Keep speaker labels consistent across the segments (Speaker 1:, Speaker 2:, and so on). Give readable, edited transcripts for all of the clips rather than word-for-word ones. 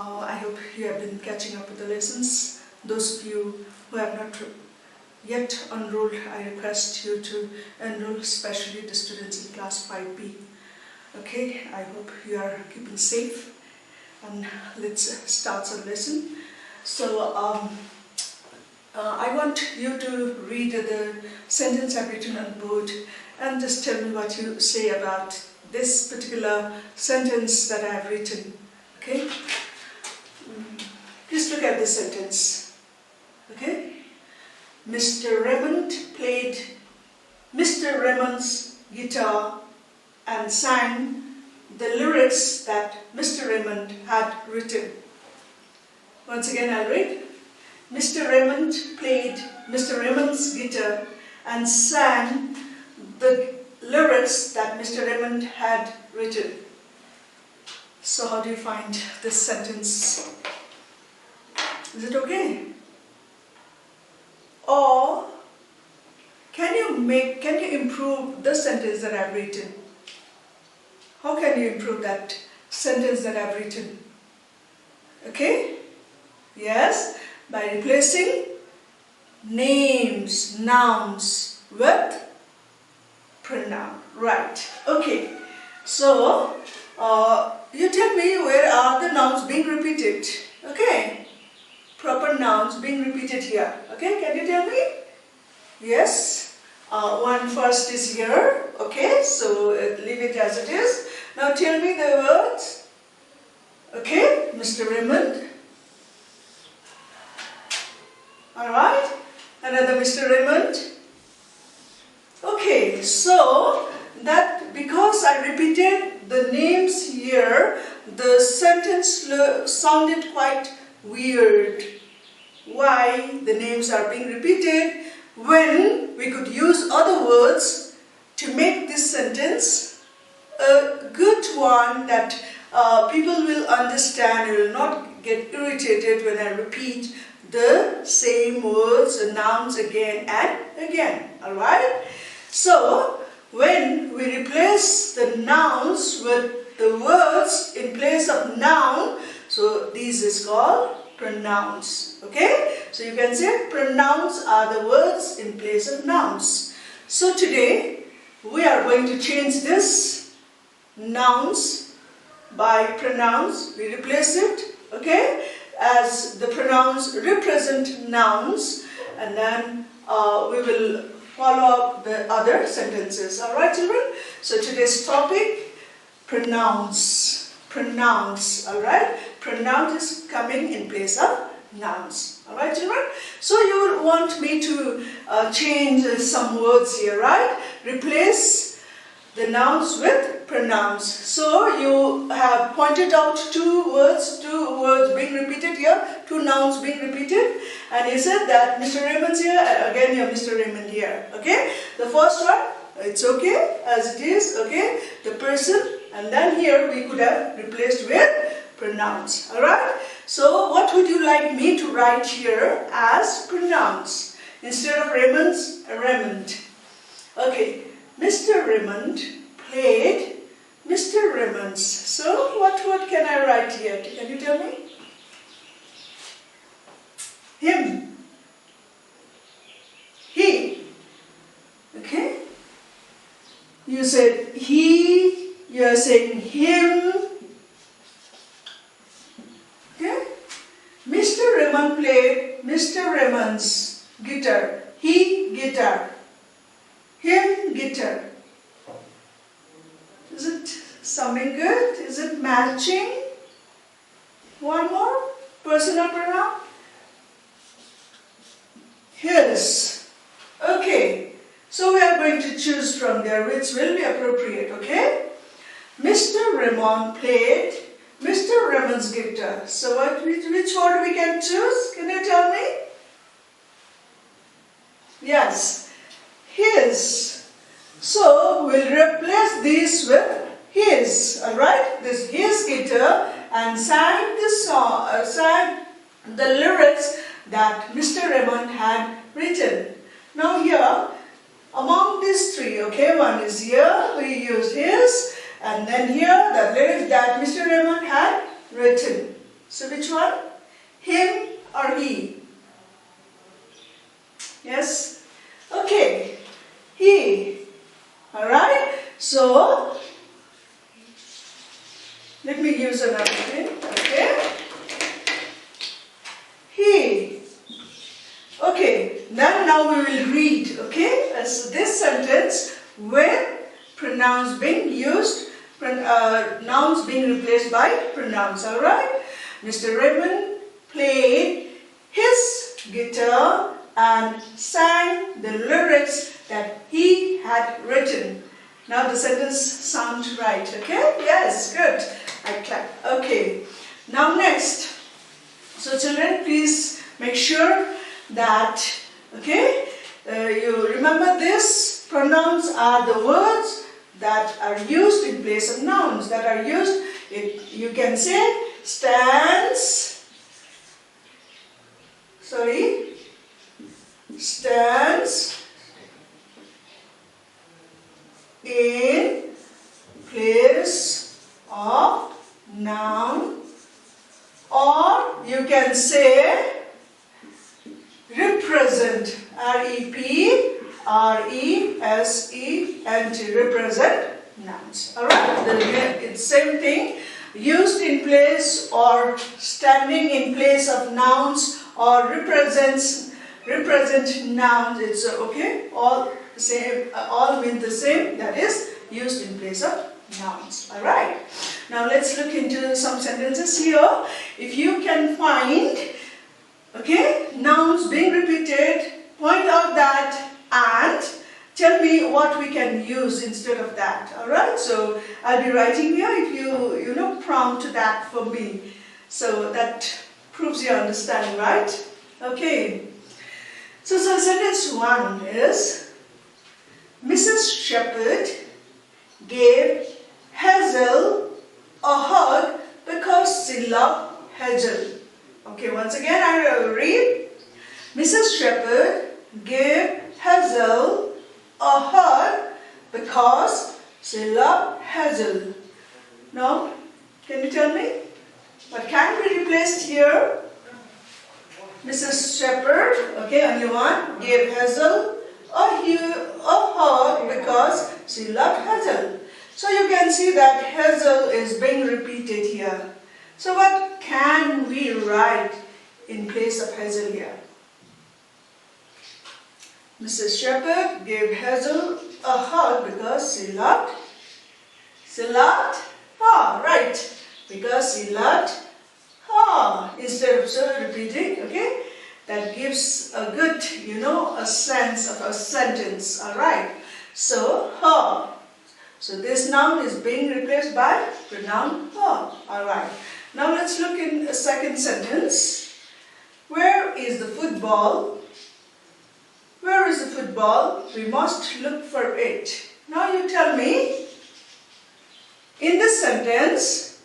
Speaker 1: I hope you have been catching up with the lessons. Those of you who have not yet enrolled, I request you to enroll, especially the students in class 5B. Okay, I hope you are keeping safe, and let's start our lesson. So I want you to read the sentence I've written on board and just tell me what you say about this particular sentence that I have written. Okay? Please look at this sentence. Okay? Mr. Raymond played Mr. Raymond's guitar and sang the lyrics that Mr. Raymond had written. Once again I'll read. Mr. Raymond played Mr. Raymond's guitar and sang the lyrics that Mr. Raymond had written. So how do you find this sentence? Is it okay? Or can you improve the sentence that I've written? How can you improve that sentence that I've written? Okay? Yes, by replacing names, nouns with pronoun. Right. Okay. So you tell me, where are the nouns being repeated? Okay. Proper nouns being repeated here. Okay, can you tell me? Yes. One first is here. Okay, so leave it as it is. Now tell me the words. Okay, Mr. Raymond. Alright. Another Mr. Raymond. Okay, so that because I repeated the names here, the sentence sounded quite weird. Why the names are being repeated when we could use other words to make this sentence a good one that people will understand, will not get irritated when I repeat the same words and nouns again and again. Alright? So when we replace the nouns with the words in place of noun, so this is called pronouns. Okay? So you can say pronouns are the words in place of nouns. So today we are going to change this nouns by pronouns. We replace it, okay, as the pronouns represent nouns, and then we will follow up the other sentences. Alright, children? So today's topic, pronouns. Pronouns, alright? Pronoun is coming in place of nouns. Alright, children? So you will want me to change some words here, right? Replace the nouns with pronouns. So you have pointed out two words being repeated here, two nouns being repeated, and you said that Mr. Raymond's here, and again you have Mr. Raymond here. Okay? The first one, it's okay as it is, okay? The person, and then here we could have replaced with pronouns. Alright? So what would you like me to write here as pronouns? Instead of Raymond's, Raymond. Okay. Mr. Raymond played Mr. Raymond's. So what word can I write here? Can you tell me? Him. He. Okay? You said he, you are saying him. Okay? Mr. Raymond played Mr. Raymond's guitar. He, guitar. Him, guitar. Is it sounding good? Is it matching? One more. Personal pronoun. His. Okay. So we are going to choose from there which will be appropriate, okay? Mr. Raymond played Mr. Raymond's guitar. So which word we can choose? Can you tell me? Yes. His. So we'll replace this with his. Alright? This his guitar and sang the song, sang the lyrics that Mr. Raymond had written. Now here, among these three, okay, one is here, we use his, and then here the lyrics that Mr. Raymond had written. So which one? Him or he? Yes? Okay. He. Alright? So, let me use another thing. Okay? He. Okay. Now we will read. Okay? So this sentence with pronouns being used, nouns being replaced by pronouns. Alright? Mr. Raymond played his guitar and sang the lyrics that he had written. Now the sentence sounds right, okay? Yes, good. I clap. Okay. Now next. So children, please make sure that, okay, you remember this. Pronouns are the words that are used in place of nouns. That are used, you can say, stands, in place of noun, or you can say represent, R-E-P-R-E-S-E-N-T, represent nouns. Alright, it's same thing, used in place or standing in place of nouns or represent nouns. It's okay, all same, all mean the same, that is used in place of nouns. Alright, now let's look into some sentences here. If you can find, okay, nouns being repeated, point out that and tell me what we can use instead of that. Alright, so I'll be writing here if you prompt that for me. So that proves your understanding, right? Okay. So sentence 1 is, Mrs. Shepherd gave Hazel a hug because she loved Hazel. Okay, once again I will read. Mrs. Shepherd gave Hazel a hug because she loved Hazel. Now, can you tell me? What can be replaced here? Mrs. Shepherd, okay, only one, gave Hazel a hug because she loved Hazel. So you can see that Hazel is being repeated here. So what can we write in place of Hazel here? Mrs. Shepherd gave Hazel a hug because she loved her, right? Because she loved her. Instead of repeating, okay? That gives a good, a sense of a sentence, alright? So, her. So this noun is being replaced by pronoun her, alright? Now let's look in a second sentence. Where is the football? Where is the football? We must look for it. Now you tell me, in this sentence,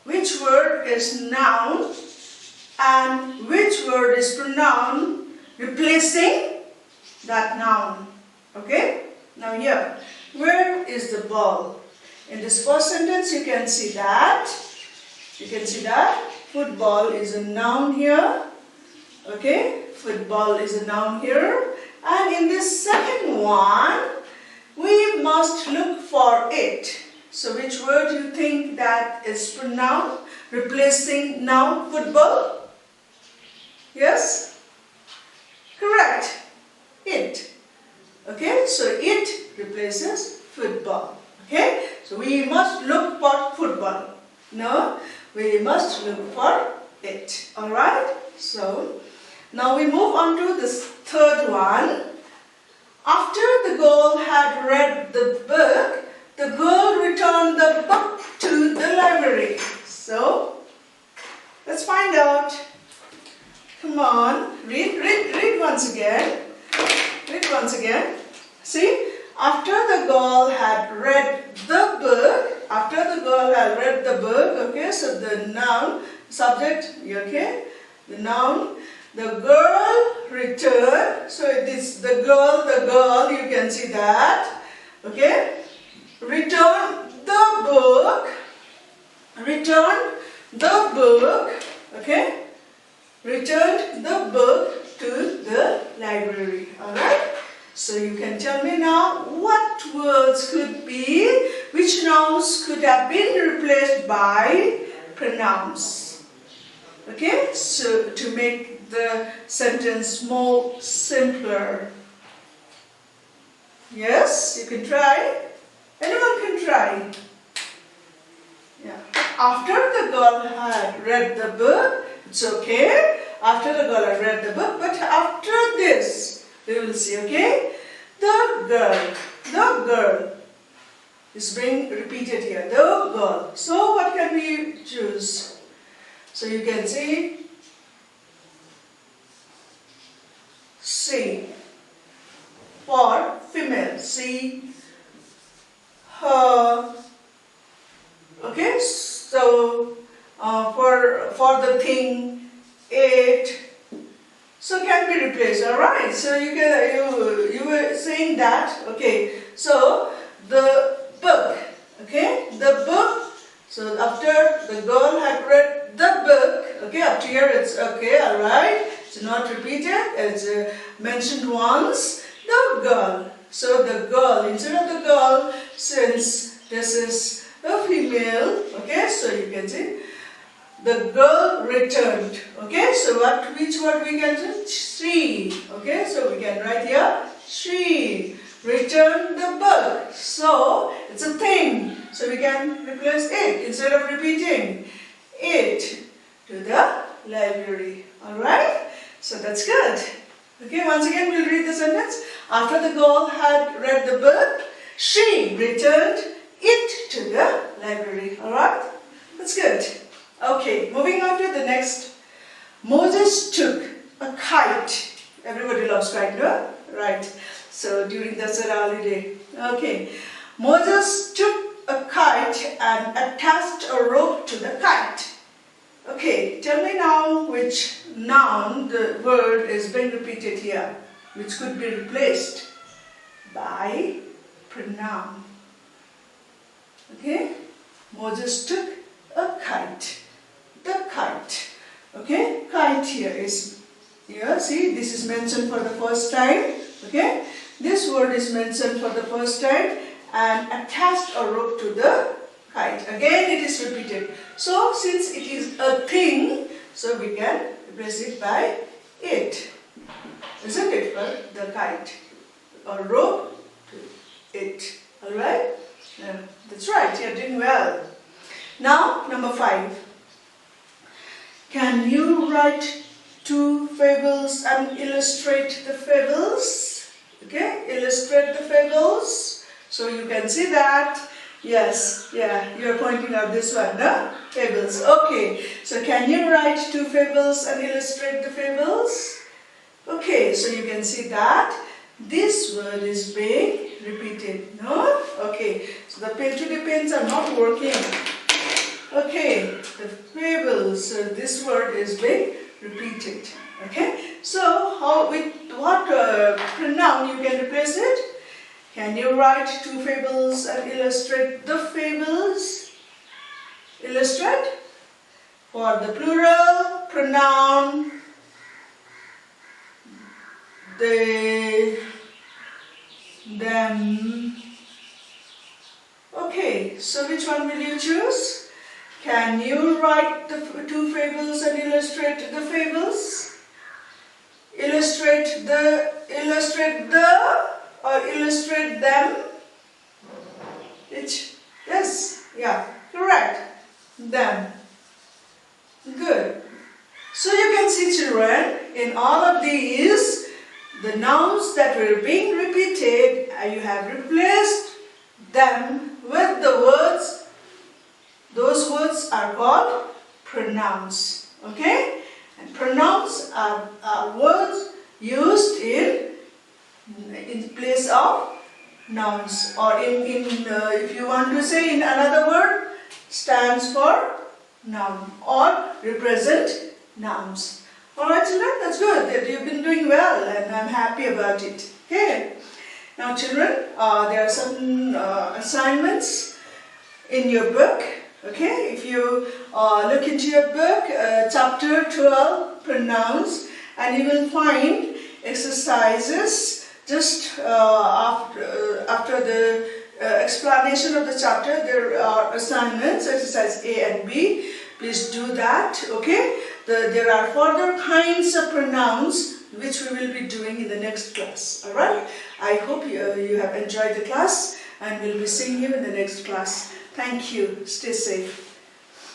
Speaker 1: which word is noun and which word is pronoun replacing that noun? Okay? Now here, where is the ball? In this first sentence you can see that. Football is a noun here. Okay? Football is a noun here. And in this second one, we must look for it. So which word do you think that is pronoun replacing noun football? Yes? Correct. It. Okay? So it replaces football. Okay? So we must look for football. No? We must look for it. Alright? So, now we move on to this third one. After the girl had read the book, the girl returned the book to the library. So, let's find out. Come on, read once again. Read once again. See, after the girl had read the book, okay, so the noun, subject, okay, the noun, the girl returned, so it is the girl, you can see that, okay, returned the the book, okay, returned the book to the library. Alright? So you can tell me now what words could be, which nouns could have been replaced by pronouns. Okay? So to make the sentence more simpler. Yes, you can try. Anyone can try. Yeah. After the girl had read the book, it's okay. After the girl had read the book, but after this, we will see, okay? The girl is being repeated here. The girl. So what can we choose? So you can say, she. For female, she, her. Okay, so for the thing, it. So can be replaced. All right. So you were saying that. Okay. So the book. Okay, the book. So after the girl had read the book. Okay, up to here it's okay. All right. It's not repeated. It's mentioned once. The girl. So the girl, instead of the girl, since this is a female, okay, so you can say the girl returned. Okay, so which word we can say? She. Okay, so we can write here, she returned the book. So it's a thing. So we can replace it instead of repeating it to the library. Alright, so that's good. Okay, once again we'll read the sentence. After the girl had read the book, she returned it to the library. Alright? That's good. Okay, moving on to the next. Moses took a kite. Everybody loves kite, no? Right. So during the Dasara holiday. Okay. Moses took a kite and attached a rope to the kite. Okay, tell me now which noun the word is being repeated here, which could be replaced by pronoun. Okay, Moses took a kite. The kite. Okay, kite here is, here, see, this is mentioned for the first time. Okay, this word is mentioned for the first time and attached a rope to the kite. Again it is repeated. So since it is a thing, so we can replace it by it. Isn't it, for the kite? A rope to it. Alright? Yeah, that's right, you're doing well. Now, number 5. Can you write 2 fables and illustrate the fables? Okay, illustrate the fables. So you can see that. Yes, yeah, you're pointing out this one, no? Fables. Okay, so can you write 2 fables and illustrate the fables? Okay, so you can see that this word is being repeated, no? Okay, so the pen to the pens are not working. Okay, the fables, so this word is being repeated. Okay, so how, with what pronoun you can replace it? Can you write 2 fables and illustrate the fables? Illustrate. For the plural, pronoun, they, them. Okay, so which one will you choose? Can you write the 2 fables and illustrate the fables? Illustrate the, or illustrate them? Which? Yes, yeah, correct. Them. Good. So you can see, children, in all of these, the nouns that were being repeated, you have replaced them with the words. Those words are called pronouns. Okay? And pronouns are words used in place of nouns, or if you want to say in another word, stands for noun or represent nouns. Alright children, that's good. You've been doing well and I'm happy about it. Okay. Now children, there are some assignments in your book. Okay, if you look into your book, chapter 12, Pronouns, and you will find exercises just after the explanation of the chapter. There are assignments, exercise A and B. Please do that, okay? There are further kinds of pronouns which we will be doing in the next class, alright? I hope you have enjoyed the class, and we'll be seeing you in the next class. Thank you. Stay safe.